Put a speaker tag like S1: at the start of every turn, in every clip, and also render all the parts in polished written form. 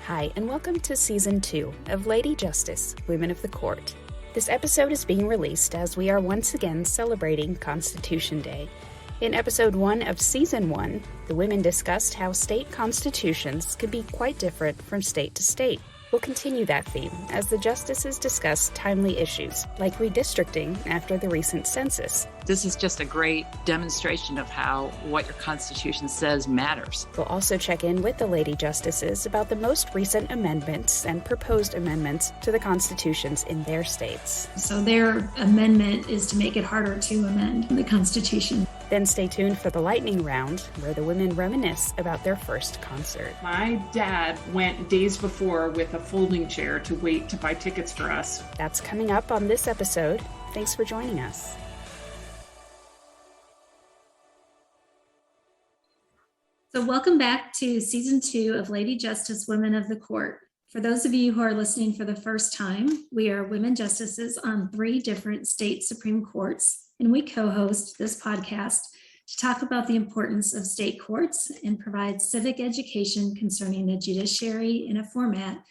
S1: Hi, and welcome to Season 2 of Lady Justice, Women of the Court. This episode is being released as we are once again celebrating Constitution Day. In Episode 1 of Season 1, the women discussed how state constitutions can be quite different from state to state. We'll continue that theme as the justices discuss timely issues, like redistricting after the recent census.
S2: This is just a great demonstration of how what your Constitution says matters.
S1: We'll also check in with the Lady Justices about the most recent amendments and proposed amendments to the constitutions in their states.
S3: So their amendment is to make it harder to amend the Constitution.
S1: Then stay tuned for the lightning round, where the women reminisce about their first concert.
S4: My dad went days before with a folding chair to wait to buy tickets for us.
S1: That's coming up on this episode. Thanks for joining us.
S3: So welcome back to Season 2 of Lady Justice, Women of the Court. For those of you who are listening for the first time, we are women justices on 3 different state Supreme Courts, and we co-host this podcast to talk about the importance of state courts and provide civic education concerning the judiciary in a format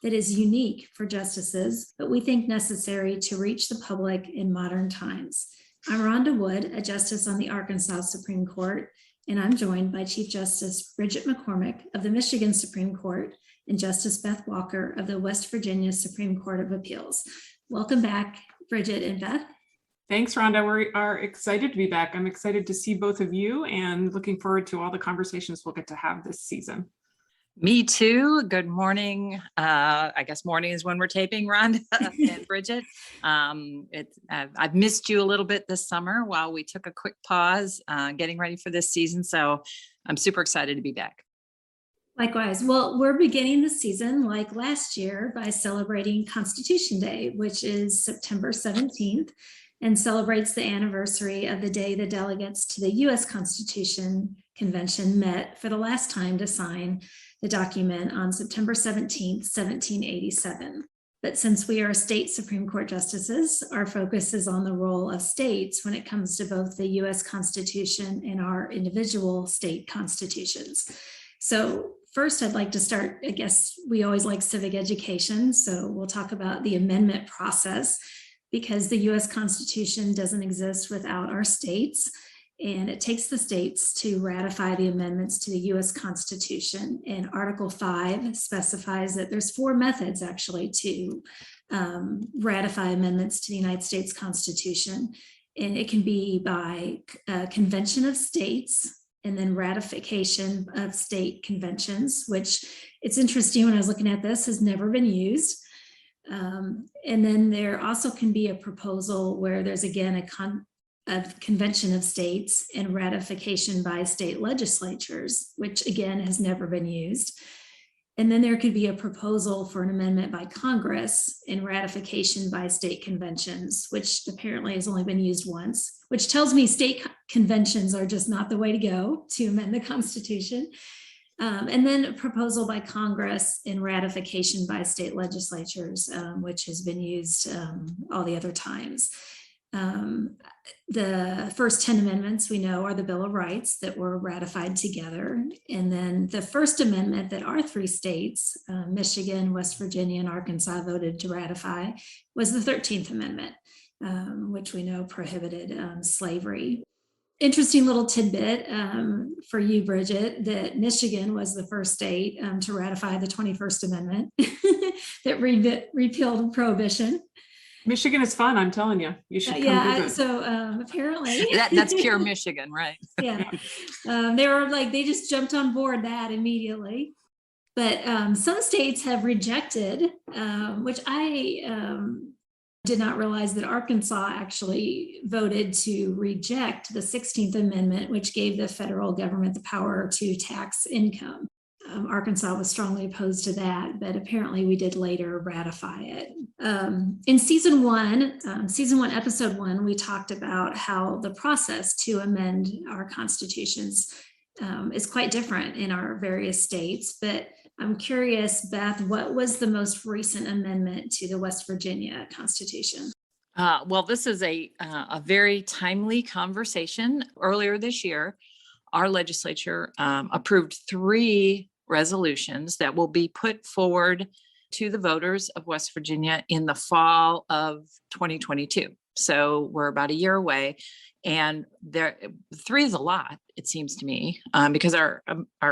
S3: that is unique for justices, but we think necessary to reach the public in modern times. I'm Rhonda Wood, a justice on the Arkansas Supreme Court, and I'm joined by Chief Justice Bridget McCormick of the Michigan Supreme Court and Justice Beth Walker of the West Virginia Supreme Court of Appeals. Welcome back, Bridget and Beth.
S4: Thanks, Rhonda. We are excited to be back. I'm excited to see both of you and looking forward to all the conversations we'll get to have this season.
S2: Me too. Good morning. I guess morning is when we're taping, Rhonda and Bridget. I've missed you a little bit this summer while we took a quick pause getting ready for this season. So I'm super excited to be back.
S3: Likewise. Well, we're beginning the season like last year by celebrating Constitution Day, which is September 17th, and celebrates the anniversary of the day the delegates to the U.S. Constitution Convention met for the last time to sign the document on September 17th, 1787. But since we are state Supreme Court justices, our focus is on the role of states when it comes to both the U.S. Constitution and our individual state constitutions. So first, I'd like to start, I guess we always like civic education, so we'll talk about the amendment process, because the U.S. Constitution doesn't exist without our states, and it takes the states to ratify the amendments to the U.S. Constitution. And Article 5 specifies that there's 4 methods actually to ratify amendments to the United States Constitution, and it can be by convention of states, and then ratification of state conventions, which it's interesting when I was looking at this, has never been used. And then there also can be a proposal where there's again a convention of states and ratification by state legislatures, which again has never been used. And then there could be a proposal for an amendment by Congress and ratification by state conventions, which apparently has only been used once, which tells me state conventions are just not the way to go to amend the Constitution. And then a proposal by Congress and ratification by state legislatures, which has been used all the other times. The first 10 amendments we know are the Bill of Rights that were ratified together. And then the first amendment that our 3 states, Michigan, West Virginia, and Arkansas, voted to ratify was the 13th Amendment, which we know prohibited slavery. Interesting little tidbit for you, Bridget, that Michigan was the first state to ratify the 21st Amendment that repealed prohibition.
S4: Michigan is fun, I'm telling you. You should come visit.
S3: So apparently
S2: That's pure Michigan, right?
S3: Yeah, they just jumped on board that immediately. But some states have rejected, which I did not realize that Arkansas actually voted to reject the 16th Amendment, which gave the federal government the power to tax income. Arkansas was strongly opposed to that, but apparently we did later ratify it. In season one, episode 1, we talked about how the process to amend our constitutions is quite different in our various states. But I'm curious, Beth, what was the most recent amendment to the West Virginia Constitution?
S2: Well, this is a very timely conversation. Earlier this year, our legislature approved 3 resolutions that will be put forward to the voters of West Virginia in the fall of 2022. So we're about a year away, and 3 is a lot, it seems to me, because our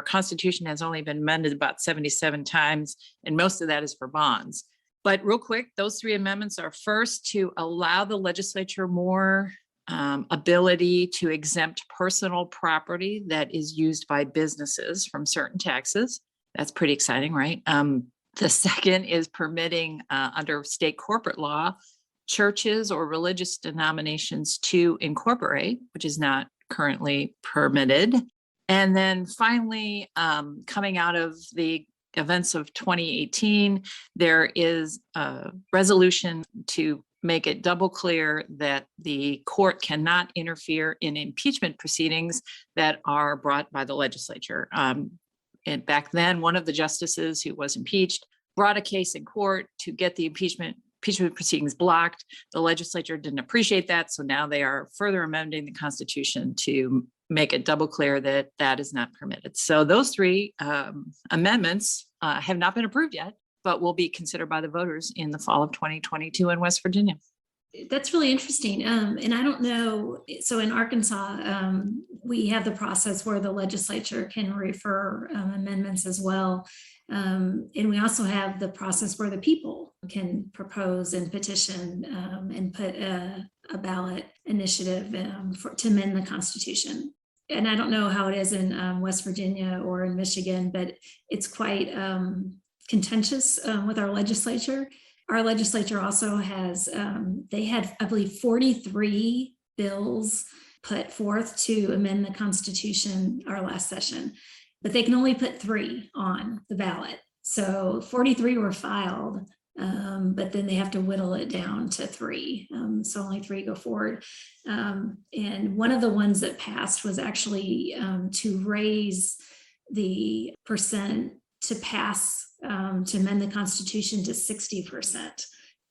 S2: Constitution has only been amended about 77 times, and most of that is for bonds. But real quick, those 3 amendments are first to allow the legislature more ability to exempt personal property that is used by businesses from certain taxes. That's pretty exciting, right? The second is permitting under state corporate law, churches or religious denominations to incorporate, which is not currently permitted. And then finally, coming out of the events of 2018, there is a resolution to make it double clear that the court cannot interfere in impeachment proceedings that are brought by the legislature. And back then, one of the justices who was impeached brought a case in court to get the impeachment proceedings blocked. The legislature didn't appreciate that, so now they are further amending the Constitution to make it double clear that that is not permitted. So those 3 amendments have not been approved yet, but will be considered by the voters in the fall of 2022 in West Virginia.
S3: That's really interesting. And I don't know, so in Arkansas, we have the process where the legislature can refer amendments as well. And we also have the process where the people can propose and petition and put a ballot initiative to amend the Constitution. And I don't know how it is in West Virginia or in Michigan, but it's quite contentious with our legislature. Our legislature also has, they had, I believe, 43 bills put forth to amend the Constitution our last session, but they can only put 3 on the ballot. So 43 were filed, but then they have to whittle it down to 3. So only 3 go forward. And one of the ones that passed was actually to raise the percent to pass to amend the Constitution to 60%,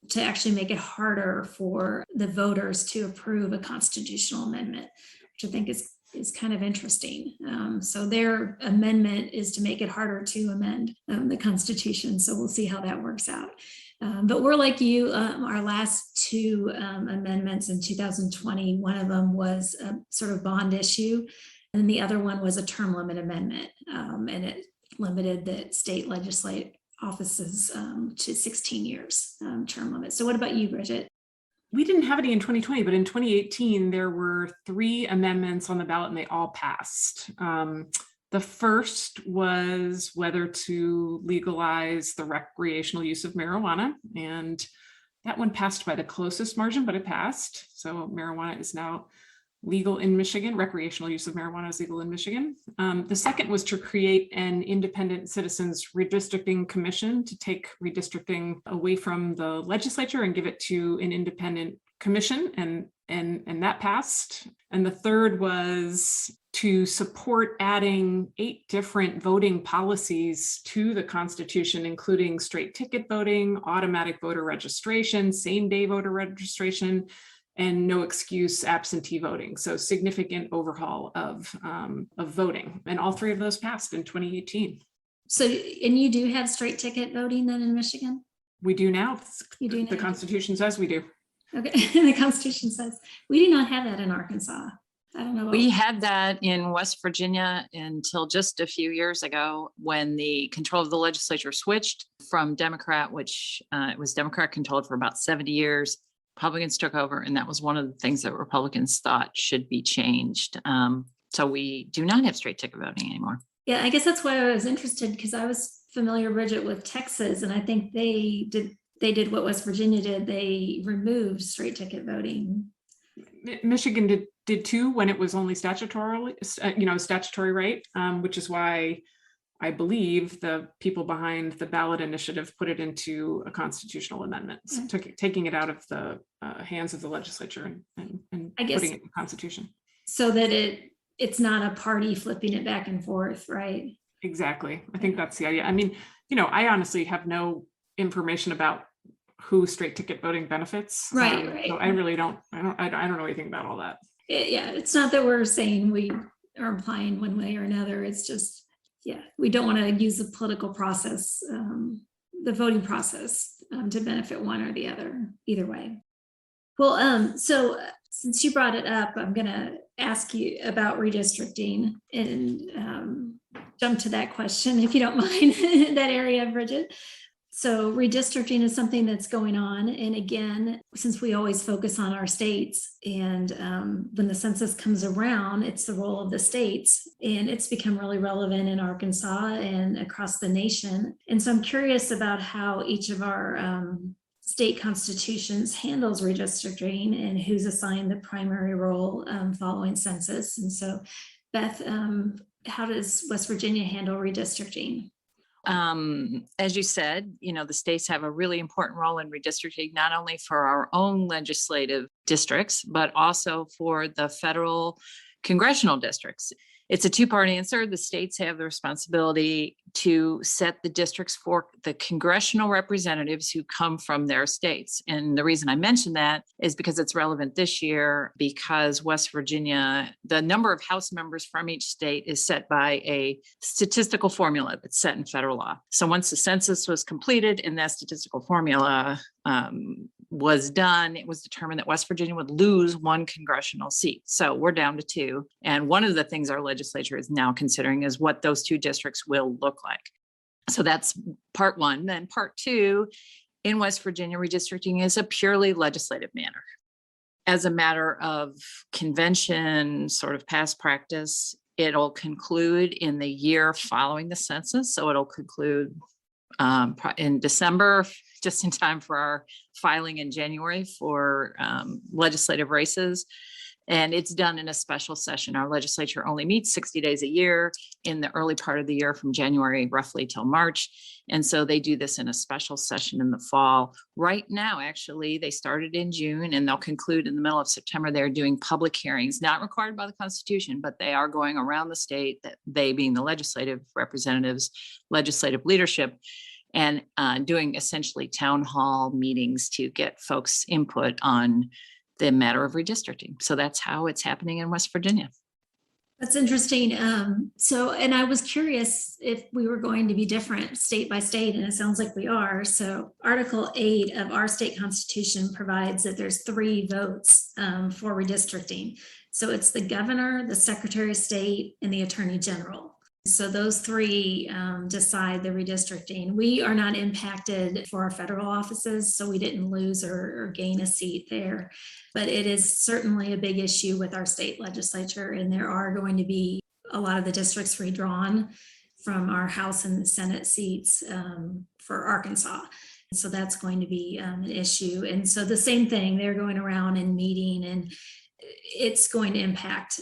S3: to actually make it harder for the voters to approve a constitutional amendment, which I think is kind of interesting. So their amendment is to make it harder to amend the Constitution. So we'll see how that works out. But we're like you, our last 2 amendments in 2020, one of them was a sort of bond issue, and the other one was a term limit amendment, and it limited the state legislative offices to 16 years term limit. So what about you, Bridget?
S4: We didn't have any in 2020, but in 2018, there were 3 amendments on the ballot and they all passed. The first was whether to legalize the recreational use of marijuana. And that one passed by the closest margin, but it passed. So marijuana is now legal in Michigan. Recreational use of marijuana is legal in Michigan. The second was to create an independent citizens redistricting commission to take redistricting away from the legislature and give it to an independent commission, and that passed. And the third was to support adding 8 different voting policies to the Constitution, including straight ticket voting, automatic voter registration, same-day voter registration, and no excuse absentee voting. So significant overhaul of voting. And all 3 of those passed in 2018. So,
S3: and you do have straight ticket voting then in Michigan?
S4: We do now.
S3: You do now?
S4: The Constitution says we do.
S3: Okay, the Constitution says. We do not have that in Arkansas. I don't know.
S2: We had that in West Virginia until just a few years ago when the control of the legislature switched from Democrat, which it was Democrat controlled for about 70 years. Republicans took over, and that was one of the things that Republicans thought should be changed. So we do not have straight ticket voting anymore.
S3: Yeah, I guess that's why I was interested, because I was familiar, Bridget, with Texas, and I think they did what West Virginia did. They removed straight ticket voting.
S4: Michigan did too, when it was only statutory right, which is why I believe the people behind the ballot initiative put it into a constitutional amendment, so taking it out of the hands of the legislature and putting it in the Constitution.
S3: So that it's not a party flipping it back and forth, right?
S4: Exactly. I think that's the idea. I mean, I honestly have no information about who straight ticket voting benefits.
S3: Right.
S4: So I really don't know anything about all that.
S3: Yeah, it's not that we're saying we are implying one way or another. It's just we don't want to use the political process, the voting process, to benefit one or the other, either way. Well, so since you brought it up, I'm going to ask you about redistricting and jump to that question, if you don't mind, that area, Bridget. So redistricting is something that's going on. And again, since we always focus on our states, and when the census comes around, it's the role of the states, and it's become really relevant in Arkansas and across the nation. And so I'm curious about how each of our state constitutions handles redistricting and who's assigned the primary role following census. And so, Beth, how does West Virginia handle redistricting?
S2: As you said, the states have a really important role in redistricting, not only for our own legislative districts, but also for the federal congressional districts. It's a two-part answer. The states have the responsibility to set the districts for the congressional representatives who come from their states. And the reason I mention that is because it's relevant this year, because West Virginia, the number of House members from each state is set by a statistical formula that's set in federal law. So once the census was completed and that statistical formula was done, it was determined that West Virginia would lose one congressional seat. So we're down to two. And one of the things our legislature is now considering is what those two districts will look like. So that's part one. Then part two, in West Virginia, redistricting is a purely legislative matter. As a matter of convention, sort of past practice, it'll conclude in the year following the census. So it'll conclude in December, just in time for our filing in January for legislative races. And it's done in a special session. Our legislature only meets 60 days a year in the early part of the year, from January roughly till March. And so they do this in a special session in the fall. Right now, actually, they started in June and they'll conclude in the middle of September. They're doing public hearings, not required by the Constitution, but they are going around the state, that they being the legislative representatives, legislative leadership, and doing essentially town hall meetings to get folks' input on the matter of redistricting. So that's how it's happening in West Virginia.
S3: That's interesting. And I was curious if we were going to be different state by state, and it sounds like we are. So Article 8 of our state constitution provides that there's 3 votes for redistricting. So it's the governor, the secretary of state, and the attorney general. So those 3 decide the redistricting. We are not impacted for our federal offices, so we didn't lose or gain a seat there. But it is certainly a big issue with our state legislature, and there are going to be a lot of the districts redrawn from our House and Senate seats for Arkansas. So that's going to be an issue. And so the same thing, they're going around and meeting, and it's going to impact.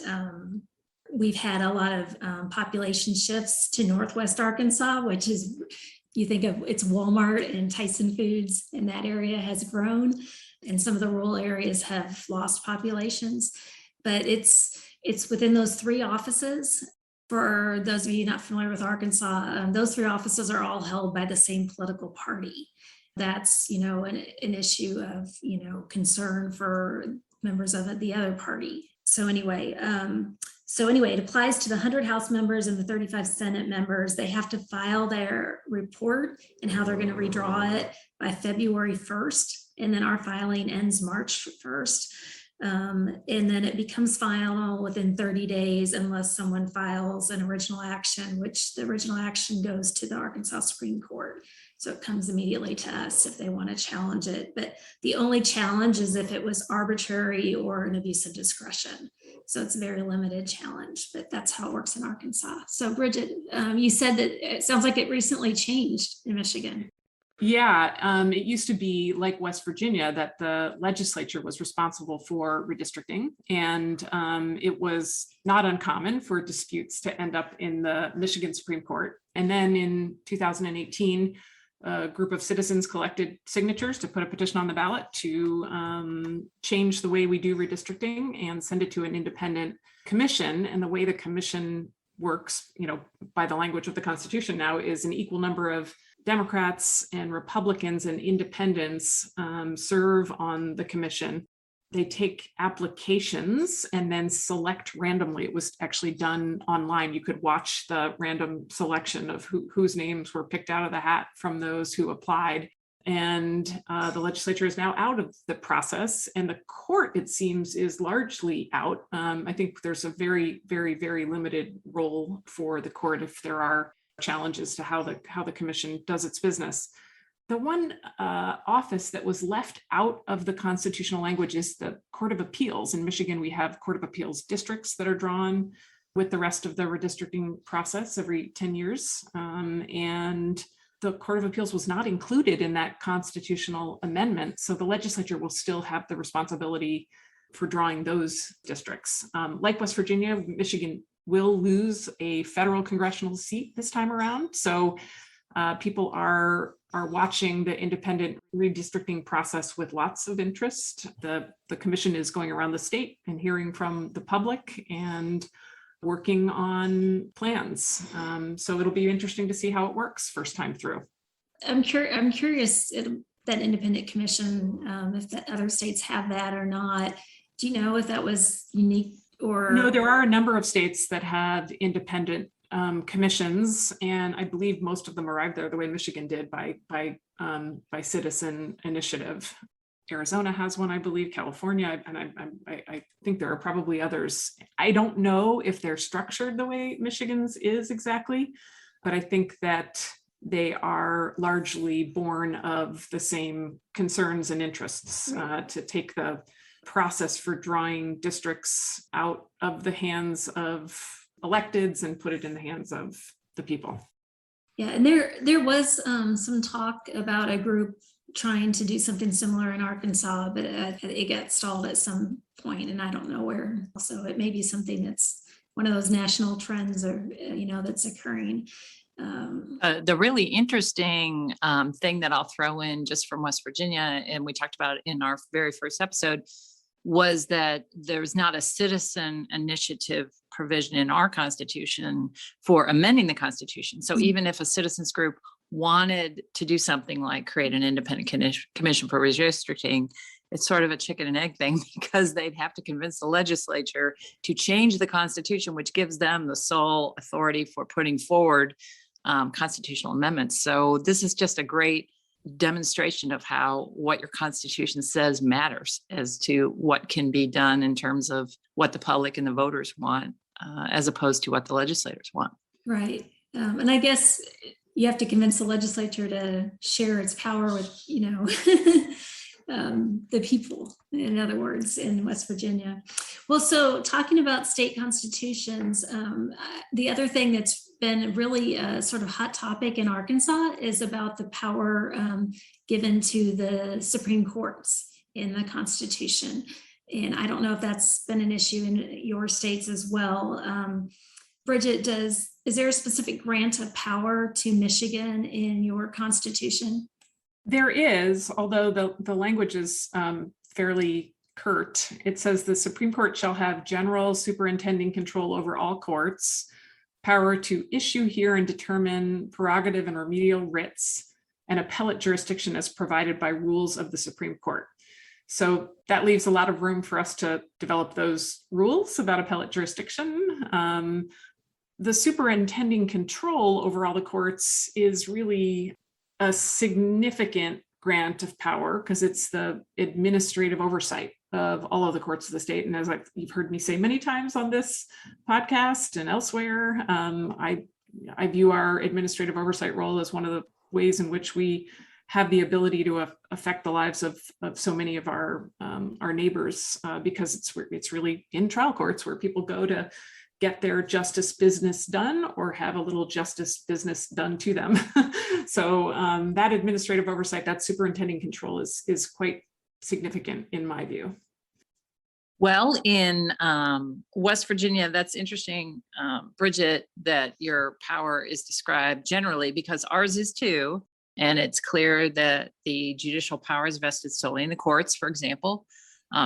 S3: We've had a lot of population shifts to Northwest Arkansas, which is, you think of, it's Walmart and Tyson Foods, and that area has grown, and some of the rural areas have lost populations. But it's within those 3 offices. For those of you not familiar with Arkansas, those 3 offices are all held by the same political party. That's, an issue of, concern for members of the other party. So anyway, it applies to the 100 House members and the 35 Senate members. They have to file their report and how they're going to redraw it by February 1st. And then our filing ends March 1st. And then it becomes final within 30 days unless someone files an original action, which the original action goes to the Arkansas Supreme Court. So it comes immediately to us if they want to challenge it. But the only challenge is if it was arbitrary or an abuse of discretion. So it's a very limited challenge, but that's how it works in Arkansas. So Bridget, you said that it sounds like it recently changed in Michigan.
S4: Yeah, it used to be like West Virginia that the legislature was responsible for redistricting, and it was not uncommon for disputes to end up in the Michigan Supreme Court. And then in 2018, a group of citizens collected signatures to put a petition on the ballot to change the way we do redistricting and send it to an independent commission. And the way the commission works, by the language of the Constitution now, is an equal number of Democrats and Republicans and independents serve on the commission. they take applications and then select randomly. It was actually done online. You could watch the random selection of whose names were picked out of the hat from those who applied. And the legislature is now out of the process, and the court, it seems, is largely out. I think there's a very, very, very limited role for the court if there are challenges to how the commission does its business. The one office that was left out of the constitutional language is the Court of Appeals. In Michigan, we have Court of Appeals districts that are drawn with the rest of the redistricting process every 10 years. And the Court of Appeals was not included in that constitutional amendment. So the legislature will still have the responsibility for drawing those districts. Like West Virginia, Michigan will lose a federal congressional seat this time around. So people are watching the independent redistricting process with lots of interest. The commission is going around the state and hearing from the public and working on plans. So it'll be interesting to see how it works first time through.
S3: I'm curious that independent commission, if the other states have that or not. Do you know if that was unique or?
S4: No, there are a number of states that have independent commissions, and I believe most of them arrived there the way Michigan did by citizen initiative. Arizona has one, I believe, California, and I think there are probably others. I don't know if they're structured the way Michigan's is exactly, but I think that they are largely born of the same concerns and interests to take the process for drawing districts out of the hands of electeds and put it in the hands of the people.
S3: Yeah, and there was some talk about a group trying to do something similar in Arkansas, but it got stalled at some point, and I don't know where. So it may be something that's one of those national trends, or that's occurring.
S2: The really interesting thing that I'll throw in just from West Virginia, and we talked about it in our very first episode, was that there's not a citizen initiative provision in our Constitution for amending the Constitution. So even if a citizens group wanted to do something like create an independent commission for redistricting, it's sort of a chicken and egg thing, because they'd have to convince the legislature to change the Constitution, which gives them the sole authority for putting forward constitutional amendments. So this is just a great demonstration of how what your Constitution says matters as to what can be done in terms of what the public and the voters want, as opposed to what the legislators want.
S3: Right. And I guess you have to convince the legislature to share its power with, the people, in other words, in West Virginia. Well, so talking about state constitutions, the other thing that's been really a sort of hot topic in Arkansas is about the power given to the Supreme Courts in the Constitution. And I don't know if that's been an issue in your states as well. Bridget, is there a specific grant of power to Michigan in your Constitution?
S4: There is, although the language is fairly curt. It says the Supreme Court shall have general superintending control over all courts, power to issue, hear, and determine prerogative and remedial writs, and appellate jurisdiction as provided by rules of the Supreme Court. So that leaves a lot of room for us to develop those rules about appellate jurisdiction. The superintending control over all the courts is really a significant grant of power, because it's the administrative oversight of all of the courts of the state. And as you've heard me say many times on this podcast and elsewhere, I view our administrative oversight role as one of the ways in which we have the ability to affect the lives of so many of our neighbors, because it's really in trial courts where people go to get their justice business done or have a little justice business done to them. So that administrative oversight, that superintending control is quite significant in my view.
S2: Well, in West Virginia, that's interesting, Bridget, that your power is described generally, because ours is too. And it's clear that the judicial power is vested solely in the courts, for example,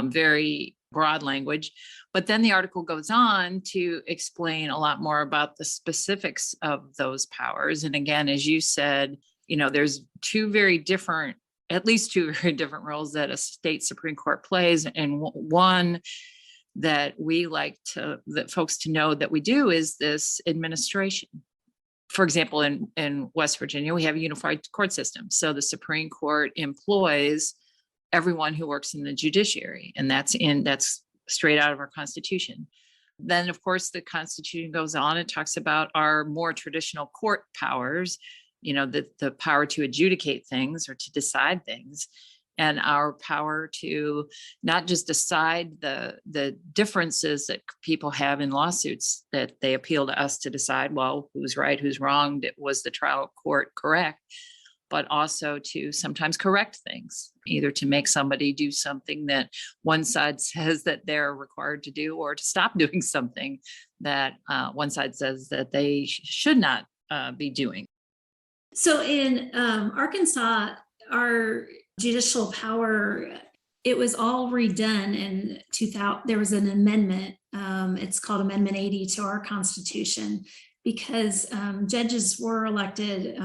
S2: very broad language. But then the article goes on to explain a lot more about the specifics of those powers. And again, as you said, there's two very different at least two very different roles that a state Supreme Court plays. And one that we like that folks to know that we do is this administration. For example, in West Virginia, we have a unified court system. So the Supreme Court employs everyone who works in the judiciary, and that's straight out of our Constitution. Then, of course, the Constitution goes on and talks about our more traditional court powers, the power to adjudicate things or to decide things, and our power to not just decide the differences that people have in lawsuits, that they appeal to us to decide, well, who's right, who's wrong, was the trial court correct, but also to sometimes correct things, either to make somebody do something that one side says that they're required to do, or to stop doing something that one side says that they should not be doing.
S3: So in Arkansas, our judicial power, it was all redone in 2000. There was an amendment. It's called Amendment 80 to our Constitution, because judges were elected.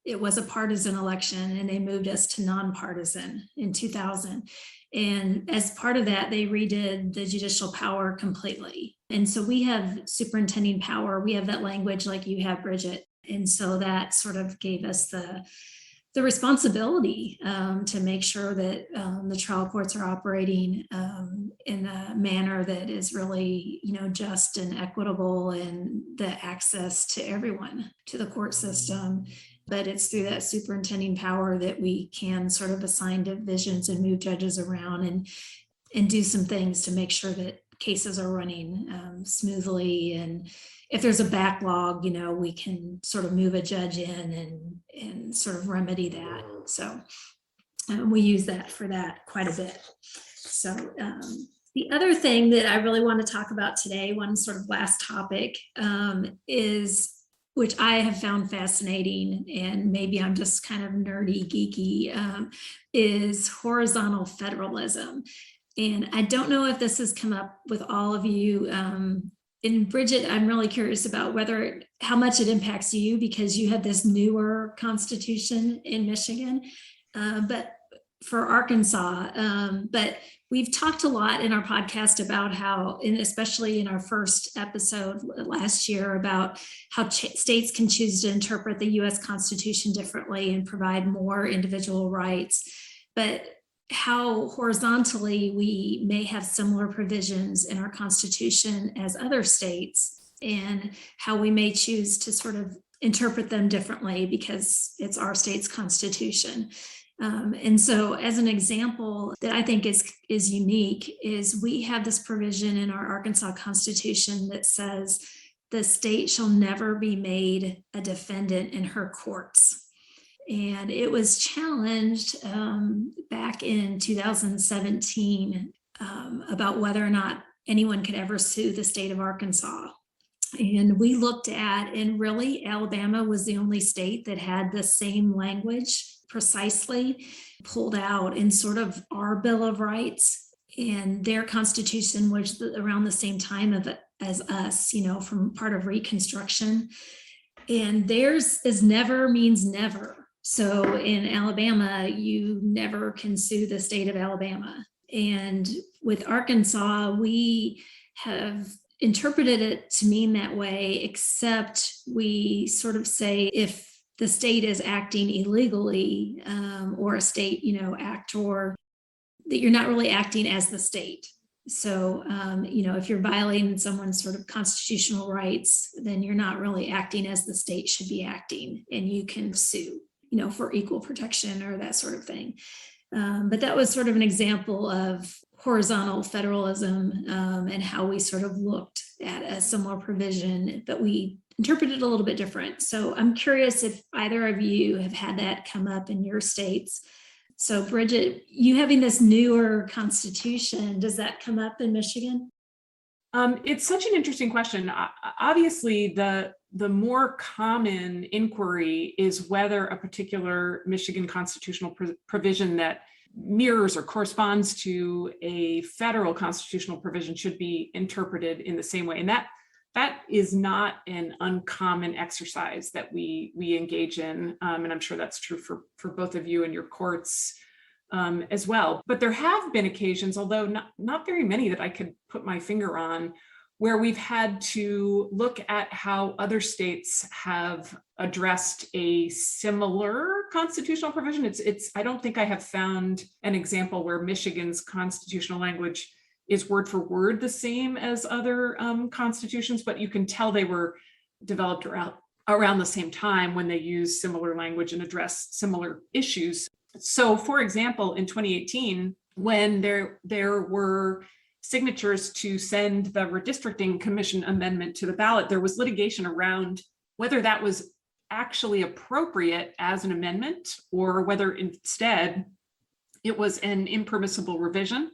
S3: It was a partisan election, and they moved us to nonpartisan in 2000. And as part of that, they redid the judicial power completely. And so we have superintending power. We have that language like you have, Bridget. And so that sort of gave us the responsibility to make sure that the trial courts are operating in a manner that is really, just and equitable, and the access to everyone to the court system. But it's through that superintending power that we can sort of assign divisions and move judges around and do some things to make sure that cases are running smoothly. And if there's a backlog, we can sort of move a judge in and sort of remedy that. So we use that for that quite a bit. So the other thing that I really want to talk about today, one sort of last topic, is, which I have found fascinating, and maybe I'm just kind of nerdy, geeky, is horizontal federalism. And I don't know if this has come up with all of you. And Bridget, I'm really curious about how much it impacts you, because you have this newer constitution in Michigan, but for Arkansas. But we've talked a lot in our podcast about how, and especially in our first episode last year, about how states can choose to interpret the US Constitution differently and provide more individual rights, but how horizontally we may have similar provisions in our Constitution as other states, and how we may choose to sort of interpret them differently because it's our state's Constitution. And so, as an example that I think is unique, is we have this provision in our Arkansas Constitution that says the state shall never be made a defendant in her courts. And it was challenged back in 2017 about whether or not anyone could ever sue the state of Arkansas. And we looked at, and really Alabama was the only state that had the same language precisely pulled out in sort of our Bill of Rights, and their Constitution was around the same time as us, from part of Reconstruction. And theirs is never means never. So in Alabama, you never can sue the state of Alabama. And with Arkansas, we have interpreted it to mean that way, except we sort of say if the state is acting illegally, or a state, actor, that you're not really acting as the state. So, if you're violating someone's sort of constitutional rights, then you're not really acting as the state should be acting, and you can sue, for equal protection or that sort of thing. But that was sort of an example of horizontal federalism, and how we sort of looked at a similar provision, but we interpreted it a little bit different. So I'm curious if either of you have had that come up in your states. So Bridget, you having this newer constitution, does that come up in Michigan?
S4: It's such an interesting question. Obviously, the more common inquiry is whether a particular Michigan constitutional provision that mirrors or corresponds to a federal constitutional provision should be interpreted in the same way. And that is not an uncommon exercise that we engage in. And I'm sure that's true for both of you and your courts as well. But there have been occasions, although not very many that I could put my finger on, where we've had to look at how other states have addressed a similar constitutional provision. I don't think I have found an example where Michigan's constitutional language is word for word the same as other constitutions, but you can tell they were developed around the same time when they use similar language and address similar issues. So for example, in 2018, when there were signatures to send the redistricting commission amendment to the ballot, there was litigation around whether that was actually appropriate as an amendment or whether instead it was an impermissible revision.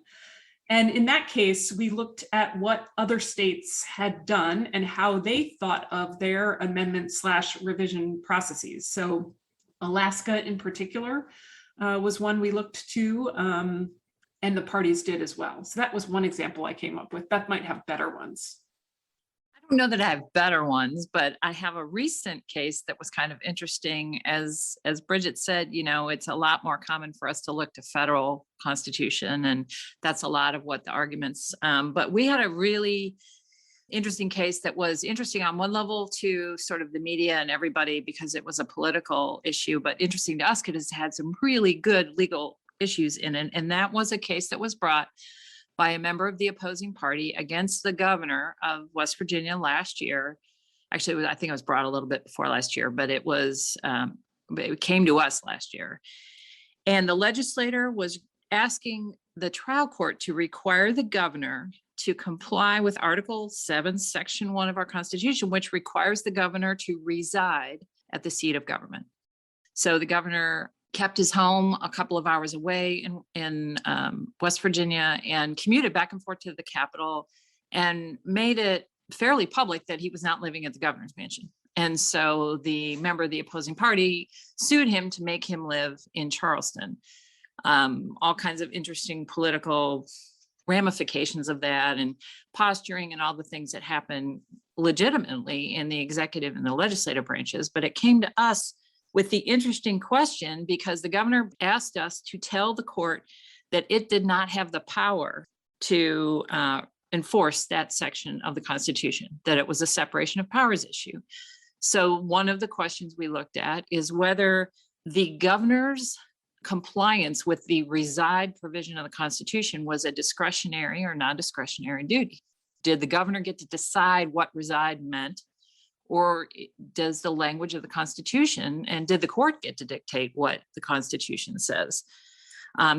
S4: And in that case, we looked at what other states had done and how they thought of their amendment/revision processes. So Alaska in particular was one we looked to, and the parties did as well. So that was one example I came up with. That might have better ones.
S2: I don't know that I have better ones, but I have a recent case that was kind of interesting. As Bridget said, it's a lot more common for us to look to federal constitution, and that's a lot of what the arguments. But we had a really interesting case that was interesting on one level to sort of the media and everybody because it was a political issue, but interesting to us because it had some really good legal issues in it. And that was a case that was brought by a member of the opposing party against the governor of West Virginia last year. Actually, I think it was brought a little bit before last year, but it came to us last year. And the legislator was asking the trial court to require the governor to comply with Article 7, Section 1 of our Constitution, which requires the governor to reside at the seat of government. So the governor kept his home a couple of hours away in West Virginia and commuted back and forth to the Capitol and made it fairly public that he was not living at the governor's mansion. And so the member of the opposing party sued him to make him live in Charleston. All kinds of interesting political ramifications of that and posturing and all the things that happen legitimately in the executive and the legislative branches. But it came to us with the interesting question because the governor asked us to tell the court that it did not have the power to enforce that section of the Constitution, that it was a separation of powers issue. So one of the questions we looked at is whether the governor's compliance with the reside provision of the Constitution was a discretionary or non-discretionary duty. Did the governor get to decide what reside meant, or does the language of the Constitution, and did the court get to dictate what the Constitution says?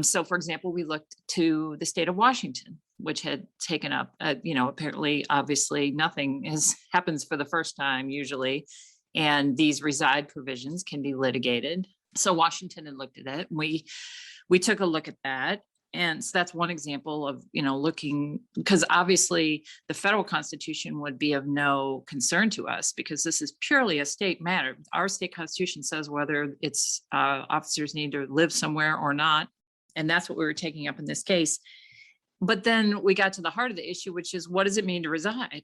S2: So for example, we looked to the state of Washington, which had taken up, apparently, obviously nothing happens for the first time usually, and these reside provisions can be litigated. So Washington had looked at it. We took a look at that. And so that's one example of, looking, because obviously the federal Constitution would be of no concern to us because this is purely a state matter. Our state constitution says whether its officers need to live somewhere or not. And that's what we were taking up in this case. But then we got to the heart of the issue, which is what does it mean to reside?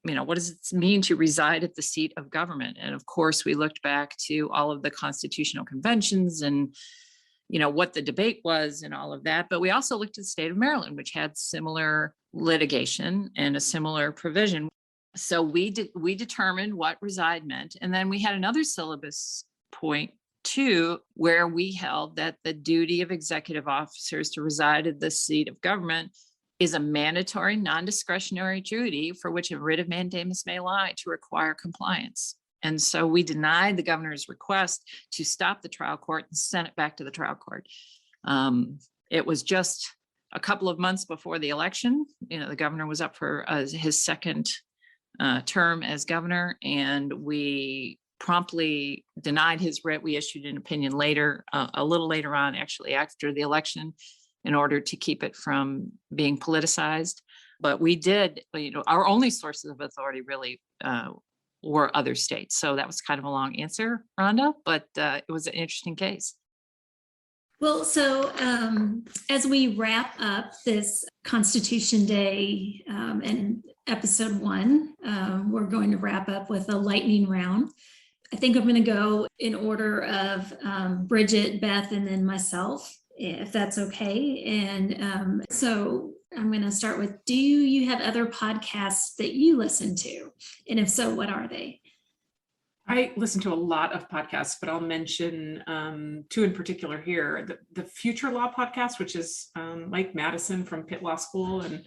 S2: What does it mean to reside at the seat of government? And of course, we looked back to all of the constitutional conventions and what the debate was and all of that. But we also looked at the state of Maryland, which had similar litigation and a similar provision. So we determined what reside meant. And then we had another syllabus point too, where we held that the duty of executive officers to reside at the seat of government is a mandatory non-discretionary duty for which a writ of mandamus may lie to require compliance. And so we denied the governor's request to stop the trial court and sent it back to the trial court. It was just a couple of months before the election. The governor was up for his second term as governor, and we promptly denied his writ. We issued an opinion later, a little later on, actually after the election, in order to keep it from being politicized. But we did, our only sources of authority really were other states. So that was kind of a long answer, Rhonda, but it was an interesting case.
S3: Well, so as we wrap up this Constitution Day and episode 1, we're going to wrap up with a lightning round. I think I'm going to go in order of Bridget, Beth, and then myself, if that's okay. And so I'm going to start with, do you have other podcasts that you listen to? And if so, what are they?
S4: I listen to a lot of podcasts, but I'll mention 2 in particular here. The Future Law podcast, which is Mike Madison from Pitt Law School, and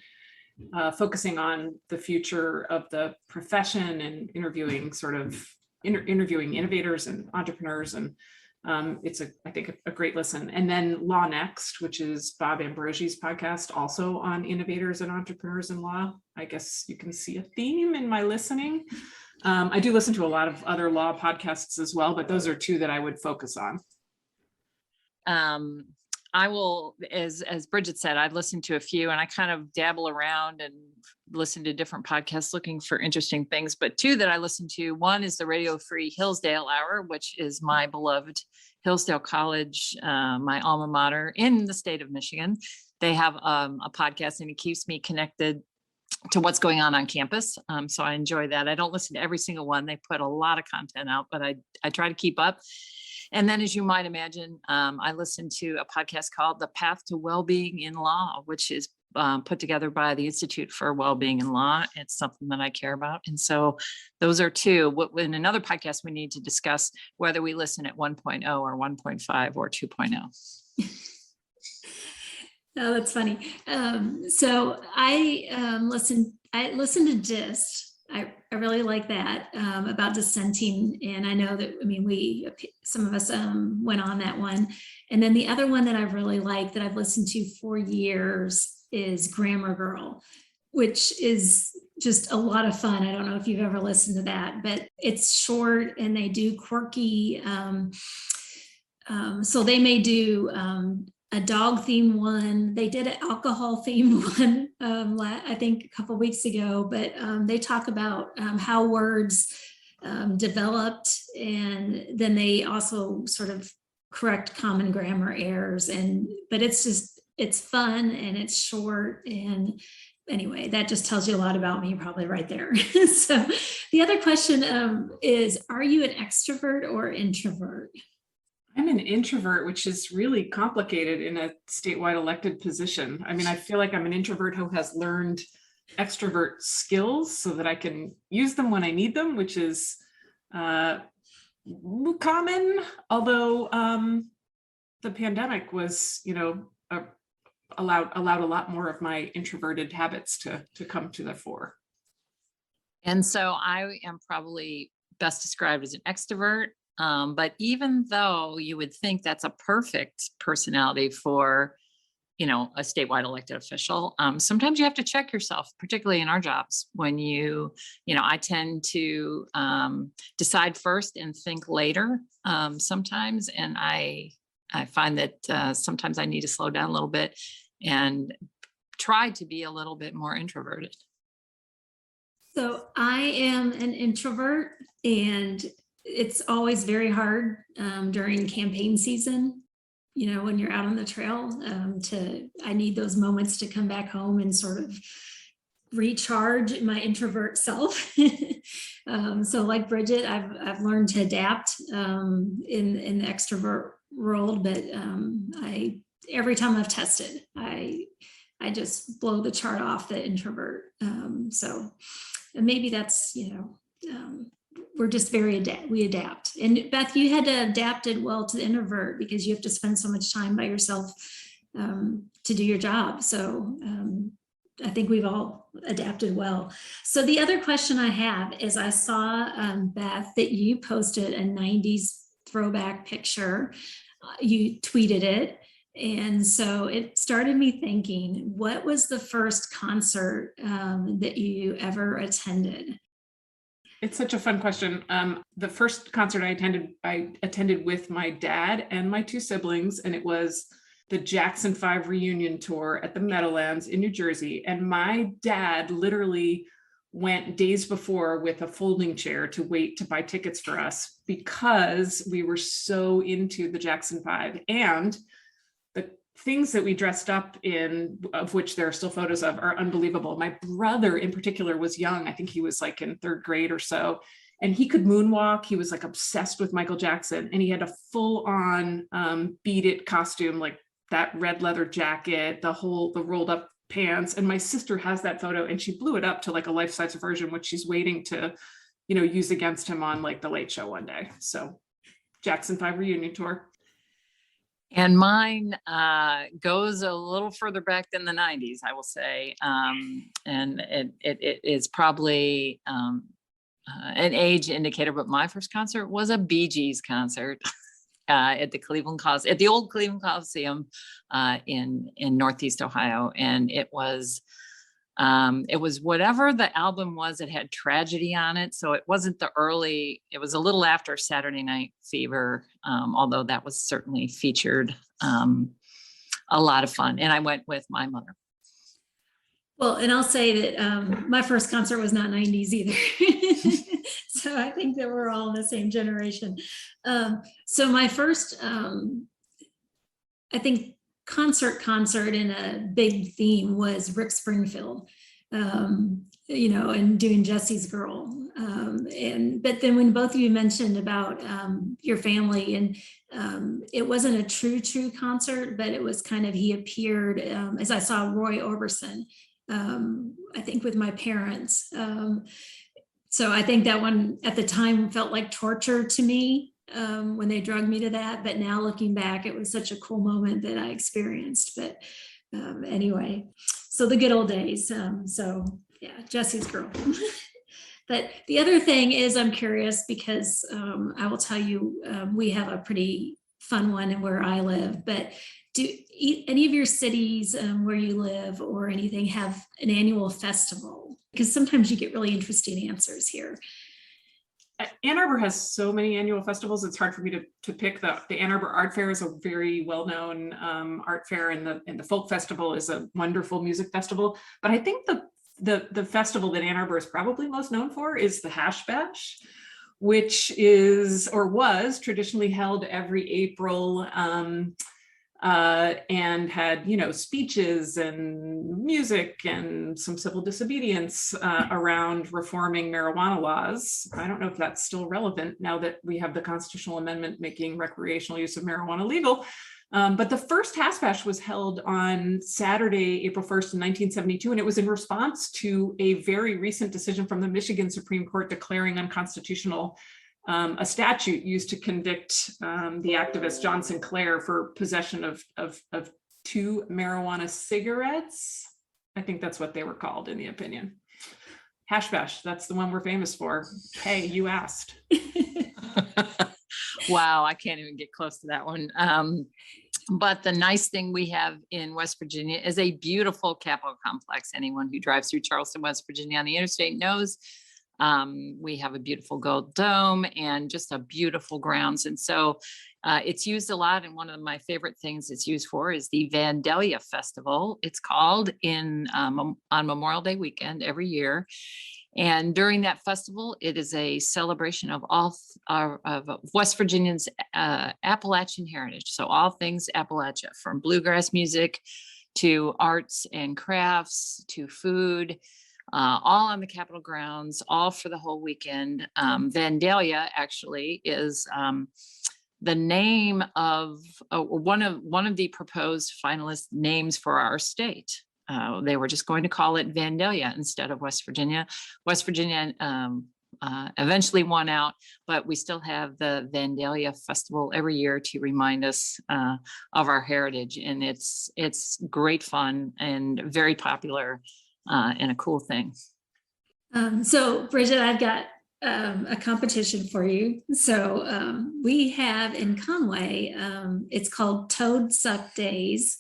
S4: focusing on the future of the profession and interviewing interviewing innovators and entrepreneurs. And it's I think a great listen. And then Law Next, which is Bob Ambrosie's podcast, also on innovators and entrepreneurs in law. I guess you can see a theme in my listening. I do listen to a lot of other law podcasts as well, but those are 2 that I would focus on.
S2: I will, as Bridget said, I've listened to a few, and I kind of dabble around and listen to different podcasts looking for interesting things. But 2 that I listen to, one is the Radio Free Hillsdale Hour, which is my beloved Hillsdale College, my alma mater in the state of Michigan. They have a podcast, and it keeps me connected to what's going on campus. So I enjoy that. I don't listen to every single one. They put a lot of content out, but I try to keep up. And then, as you might imagine, I listen to a podcast called The Path to Wellbeing in Law, which is put together by the Institute for Wellbeing in Law. It's something that I care about. And so those are 2. In another podcast, we need to discuss whether we listen at 1.0 or 1.5 or 2.0.
S3: Oh, that's funny. So I listen to Gist. I really like that about dissenting. And I know that, some of us went on that one. And then the other one that I really like that I've listened to for years is Grammar Girl, which is just a lot of fun. I don't know if you've ever listened to that, but it's short and they do quirky. So they may do a dog themed one. They did an alcohol themed one, I think a couple of weeks ago, but they talk about how words developed, and then they also sort of correct common grammar errors. But it's fun and it's short. And anyway, that just tells you a lot about me probably right there. So the other question is, are you an extrovert or introvert?
S4: I'm an introvert, which is really complicated in a statewide elected position. I feel like I'm an introvert who has learned extrovert skills so that I can use them when I need them, which is common, although the pandemic was, allowed a lot more of my introverted habits to come to the fore.
S2: And so I am probably best described as an extrovert. But even though you would think that's a perfect personality for, a statewide elected official, sometimes you have to check yourself, particularly in our jobs, when I tend to decide first and think later sometimes. And I find that sometimes I need to slow down a little bit and try to be a little bit more introverted.
S3: So I am an introvert, and it's always very hard during campaign season, when you're out on the trail, I need those moments to come back home and sort of recharge my introvert self. So like Bridget, I've learned to adapt in the extrovert world, but every time I've tested, I just blow the chart off the introvert. So maybe that's, we're just we adapt. And Beth, you had to adapt it well to the introvert because you have to spend so much time by yourself to do your job. So I think we've all adapted well. So the other question I have is, I saw, Beth, that you posted a 90s throwback picture. You tweeted it. And so it started me thinking, what was the first concert that you ever attended?
S4: It's such a fun question. The first concert I attended with my dad and my 2 siblings, and it was the Jackson 5 reunion tour at the Meadowlands in New Jersey. And my dad literally went days before with a folding chair to wait to buy tickets for us because we were so into the Jackson 5. And the things that we dressed up in, of which there are still photos of, are unbelievable. My brother in particular was young. I think he was like in 3rd grade or so, and he could moonwalk. He was like obsessed with Michael Jackson, and he had a full on Beat It costume, like that red leather jacket, the rolled up pants. And my sister has that photo, and she blew it up to like a life-size version, which she's waiting to, use against him on like the Late Show one day. So Jackson 5 reunion tour.
S2: And mine goes a little further back than the 90s, I will say. And it is probably an age indicator, but my first concert was a Bee Gees concert at the old Cleveland Coliseum in Northeast Ohio. And it was whatever the album was. It had Tragedy on it. So it wasn't it was a little after Saturday Night Fever, although that was certainly featured. A lot of fun. And I went with my mother.
S3: Well, and I'll say that my first concert was not 90s either. So I think that we're all in the same generation. So my first, I think, concert in a big theme was Rick Springfield, and doing Jesse's Girl. But then when both of you mentioned about your family, and it wasn't a true concert, but it was kind of, he appeared as I saw Roy Orbison, I think with my parents. So I think that one at the time felt like torture to me when they drugged me to that. But now looking back, it was such a cool moment that I experienced. But anyway, so the good old days. So yeah, Jesse's Girl. But the other thing is, I'm curious because I will tell you, we have a pretty fun one where I live, but do any of your cities where you live or anything have an annual festival? Because sometimes you get really interesting answers here.
S4: Ann Arbor has so many annual festivals. It's hard for me to pick. The Ann Arbor Art Fair is a very well-known art fair, and the Folk Festival is a wonderful music festival. But I think the festival that Ann Arbor is probably most known for is the Hash Bash, which is or was traditionally held every April. And had, speeches and music and some civil disobedience around reforming marijuana laws. I don't know if that's still relevant now that we have the constitutional amendment making recreational use of marijuana legal. But the first Hash Bash was held on Saturday, April 1st in 1972, and it was in response to a very recent decision from the Michigan Supreme Court declaring unconstitutional a statute used to convict the activist John Sinclair for possession of 2 marijuana cigarettes. I think that's what they were called in the opinion. Hash Bash, that's the one we're famous for. Hey, you asked.
S2: Wow, I can't even get close to that one. But the nice thing we have in West Virginia is a beautiful Capitol complex. Anyone who drives through Charleston, West Virginia on the interstate knows we have a beautiful gold dome and just a beautiful grounds. And so it's used a lot. And one of my favorite things it's used for is the Vandalia Festival. It's called on Memorial Day weekend every year. And during that festival, it is a celebration of all of West Virginians' Appalachian heritage. So all things Appalachia, from bluegrass music to arts and crafts to food, all on the Capitol grounds, all for the whole weekend. Vandalia actually is the name of one of the proposed finalist names for our state. They were just going to call it Vandalia instead of West Virginia. West Virginia eventually won out, but we still have the Vandalia Festival every year to remind us of our heritage. And it's great fun and very popular and a cool thing.
S3: So Bridget, I've got a competition for you. So we have in Conway, it's called Toad Suck Days.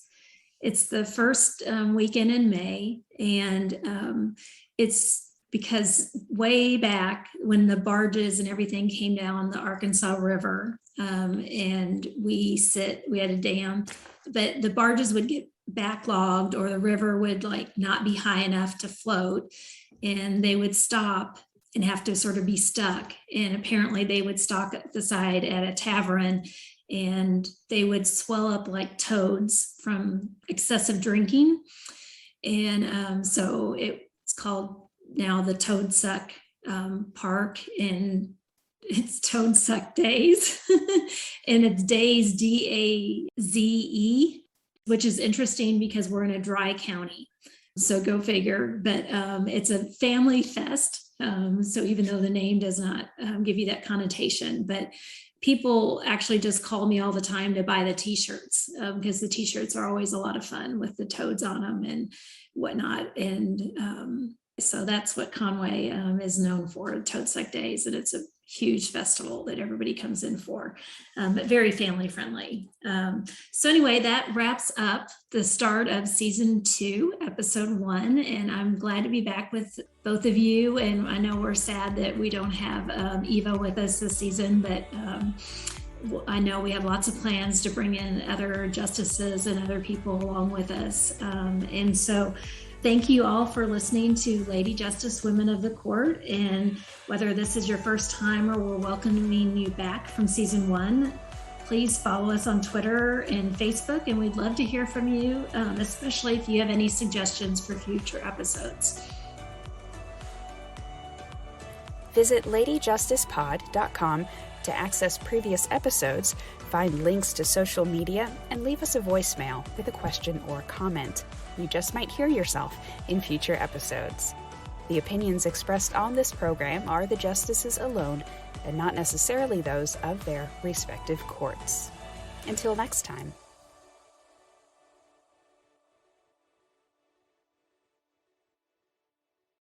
S3: It's the first weekend in May, and it's because way back when the barges and everything came down the Arkansas River, and we had a dam, but the barges would get backlogged or the river would not be high enough to float, and they would stop and have to sort of be stuck. And apparently they would stop at the side at a tavern and they would swell up like toads from excessive drinking. And so it's called now the Toad Suck Park, and it's Toad Suck Days. And it's Days, DAZE, which is interesting because we're in a dry county. So go figure, but it's a family fest. So even though the name does not give you that connotation, but people actually just call me all the time to buy the t-shirts because the t-shirts are always a lot of fun with the toads on them and whatnot. And so that's what Conway is known for, Toad Suck Days, and it's a huge festival that everybody comes in for, but very family friendly. So anyway, that wraps up the start of season 2, episode 1, and I'm glad to be back with both of you. And I know we're sad that we don't have Eva with us this season, but I know we have lots of plans to bring in other justices and other people along with us. And so thank you all for listening to Lady Justice Women of the Court. And whether this is your first time or we're welcoming you back from season 1, please follow us on Twitter and Facebook. And we'd love to hear from you, especially if you have any suggestions for future episodes.
S1: Visit ladyjusticepod.com to access previous episodes, find links to social media, and leave us a voicemail with a question or comment. You just might hear yourself in future episodes. The opinions expressed on this program are the justices alone, and not necessarily those of their respective courts. Until next time.